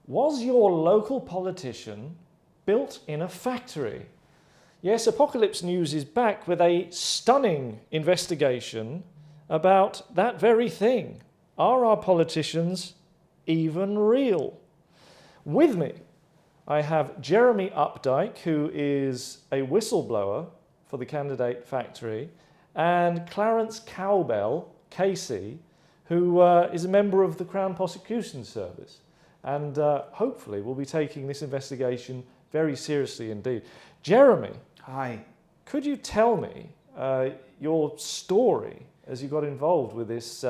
Was your local politician built in a factory? Yes, Apocalypse News is back with a stunning investigation about that very thing. Are our politicians even real? With me, I have Jeremy Updyke, who is a whistleblower for the candidate factory, and Clarence Cowbell KC, who is a member of the Crown Prosecution Service, and hopefully will be taking this investigation very seriously indeed. Jeremy. Hi. Could you tell me your story as you got involved with this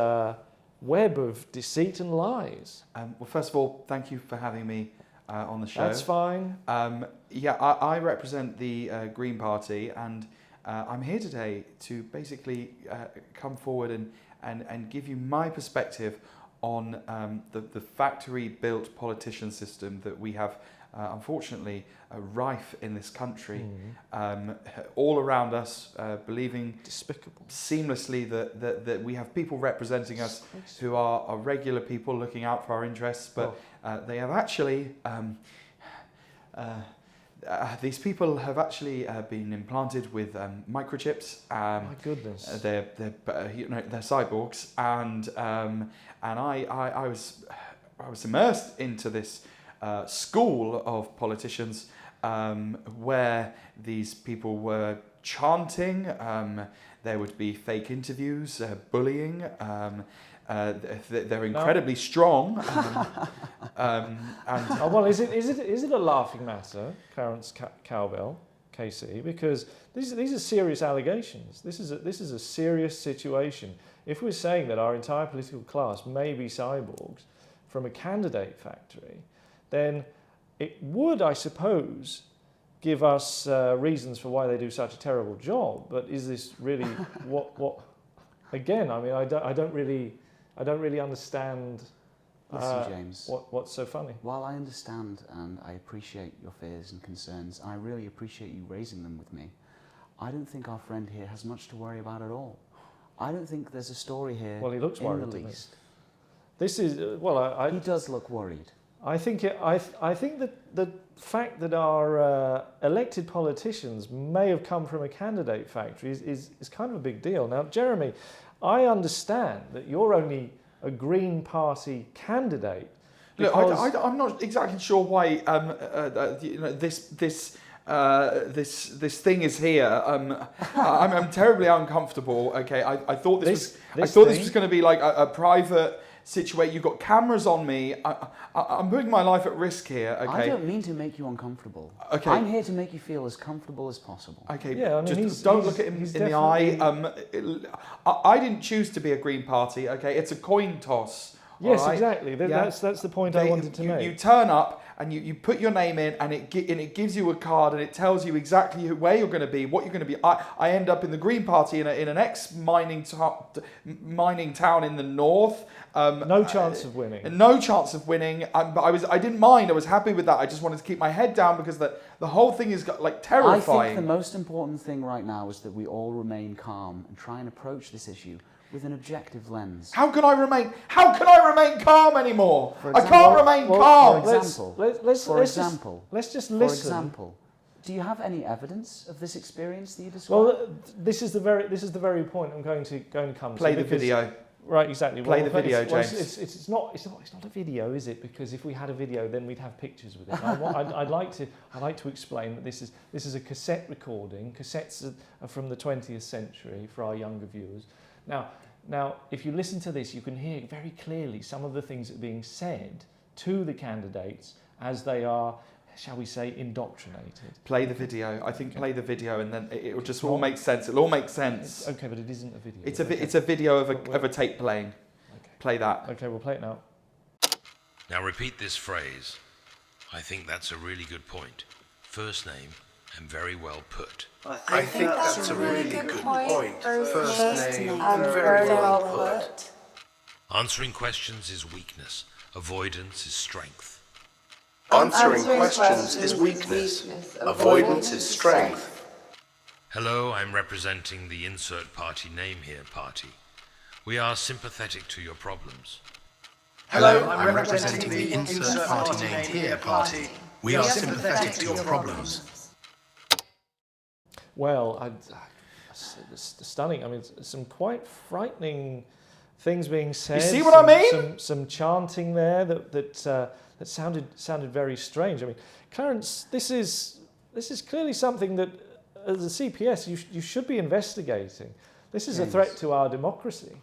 web of deceit and lies? Well, first of all, thank you for having me on the show. That's fine. Yeah, I represent the Green Party, and I'm here today to basically come forward and give you my perspective on the factory-built politician system that we have, unfortunately, rife in this country. All around us, believing despicable seamlessly that we have people representing us who are regular people looking out for our interests, but they have actually these people have actually been implanted with microchips. My goodness! They're cyborgs, and I was immersed into this school of politicians where these people were chanting. There would be fake interviews, bullying. They're incredibly strong. Well, is it a laughing matter, Clarence Cowbell KC? Because these are serious allegations. This is a serious situation. If we're saying that our entire political class may be cyborgs from a candidate factory, then it would, I suppose, give us reasons for why they do such a terrible job. But is this really what? Again, I mean, I don't really understand. Listen, James. What's so funny? While I understand and I appreciate your fears and concerns, I really appreciate you raising them with me, I don't think our friend here has much to worry about at all. I don't think there's a story here. Well, he looks worried in the to me. least. This is he does look worried. I think that the fact that our elected politicians may have come from a candidate factory is kind of a big deal. Now, Jeremy, I understand that you're only a Green Party candidate. Look, I'm not exactly sure why this thing is here. I'm terribly uncomfortable. Okay, I thought this was going to be like a private situation. You've got cameras on me. I'm putting my life at risk here. Okay. I don't mean to make you uncomfortable. Okay. I'm here to make you feel as comfortable as possible. Okay. Yeah, I mean, don't look at him in the eye. I didn't choose to be a Green Party. Okay, it's a coin toss. Yes, right? exactly. That's the point I wanted to make. You turn up and you put your name in, and it gives you a card, and it tells you exactly where you're going to be, what you're going to be. I end up in the Green Party in an ex-mining town in the north. No chance of winning. No chance of winning. But I didn't mind. I was happy with that. I just wanted to keep my head down because the whole thing is like terrifying. I think the most important thing right now is that we all remain calm and try and approach this issue with an objective lens. How can I remain calm anymore? I can't remain For calm. example, let's just listen. For example, do you have any evidence of this experience that you described? Well, this is the very point I'm going to come to. Play the video. Right, exactly. Play the video, James. It's not a video, is it? Because if we had a video, then we'd have pictures with it. I'd like to explain that this is a cassette recording. Cassettes are from the 20th century for our younger viewers. Now, if you listen to this, you can hear very clearly some of the things that are being said to the candidates as they are, shall we say, indoctrinated. Play the video. I think play the video, and then it will just all make sense. It'll all make sense. Okay, but it isn't a video. It's a video of a tape playing. Okay. Play that. Okay, we'll play it now. Now repeat this phrase. I think that's a really good point. First name and very well put. I think that's a really good point. First name and very well put. Answering questions is weakness. Avoidance is strength. Answering questions is weakness. Avoidance is strength. Hello, I'm representing the insert party name here party. We are sympathetic to your problems. Hello, I'm representing the insert party named here party. We are sympathetic to your problems. Well, stunning. I mean, some quite frightening things being said. You see what I mean? Some chanting there that sounded very strange. I mean, Clarence, this is clearly something that, as a CPS, you should be investigating. This is a threat to our democracy.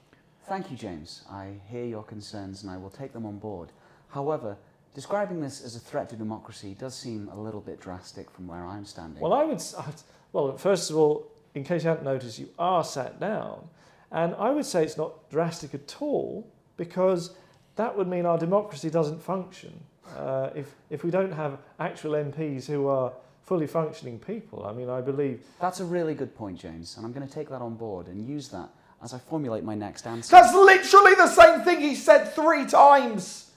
Thank you, James. I hear your concerns and I will take them on board. However, describing this as a threat to democracy does seem a little bit drastic from where I'm standing. Well, first of all, in case you haven't noticed, you are sat down. And I would say it's not drastic at all, because that would mean our democracy doesn't function. If we don't have actual MPs who are fully functioning people, I mean, I believe... That's a really good point, James, and I'm going to take that on board and use that as I formulate my next answer. That's literally the same thing he said 3 times.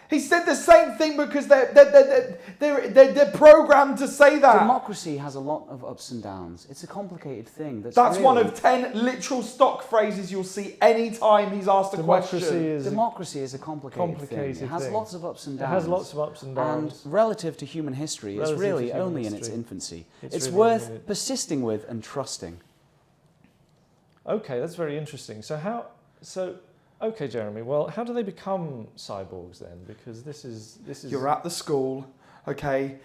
He said the same thing because they're programmed to say that. Democracy has a lot of ups and downs. It's a complicated thing. That's really... one of 10 literal stock phrases you'll see any time he's asked a question. Democracy is a complicated thing. It has lots of ups and downs. It has lots of ups and downs. And relative to human history, it's really only in its infancy. It's worth persisting with and trusting. Okay, that's very interesting. Okay, Jeremy. Well, how do they become cyborgs then? Because this is. You're at the school, okay.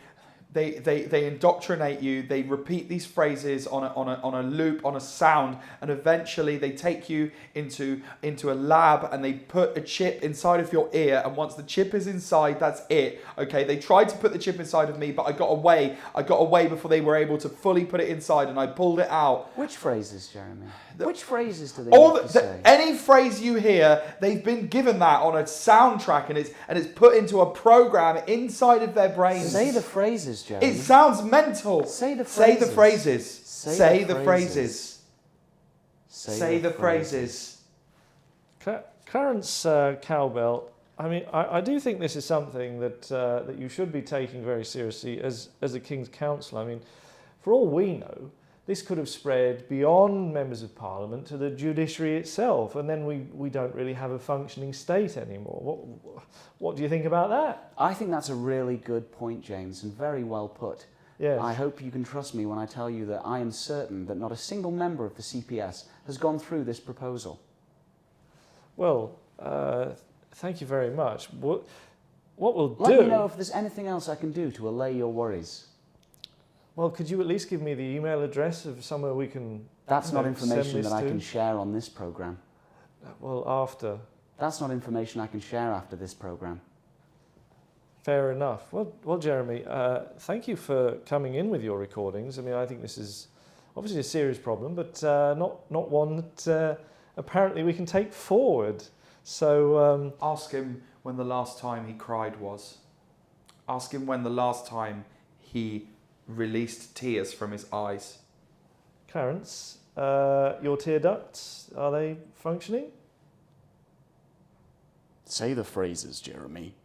They indoctrinate you. They repeat these phrases on a loop, on a sound, and eventually they take you into a lab and they put a chip inside of your ear. And once the chip is inside, that's it. Okay. They tried to put the chip inside of me, but I got away. I got away before they were able to fully put it inside, and I pulled it out. Which phrases, Jeremy? Which phrases do they say? Any phrase you hear, they've been given that on a soundtrack, and it's put into a program inside of their brains. Say the phrases, Jeremy. It sounds mental. Say the phrases. Say the phrases. Say the phrases. Say the phrases. Clarence Cowbell, I mean, I do think this is something that you should be taking very seriously as a King's Counsellor. I mean, for all we know, this could have spread beyond members of Parliament to the judiciary itself, and then we don't really have a functioning state anymore. What do you think about that? I think that's a really good point, James, and very well put. Yes. I hope you can trust me when I tell you that I am certain that not a single member of the CPS has gone through this proposal. Well, thank you very much. What we'll do... Let me know if there's anything else I can do to allay your worries. Well, could you at least give me the email address of somewhere we can... That's not information that I can share on this programme. Well, after. That's not information I can share after this programme. Fair enough. Well, Jeremy, thank you for coming in with your recordings. I mean, I think this is obviously a serious problem, but not one that apparently we can take forward. So... ask him when the last time he cried was. Ask him when the last time he released tears from his eyes. Clarence, your tear ducts, are they functioning? Say the phrases, Jeremy.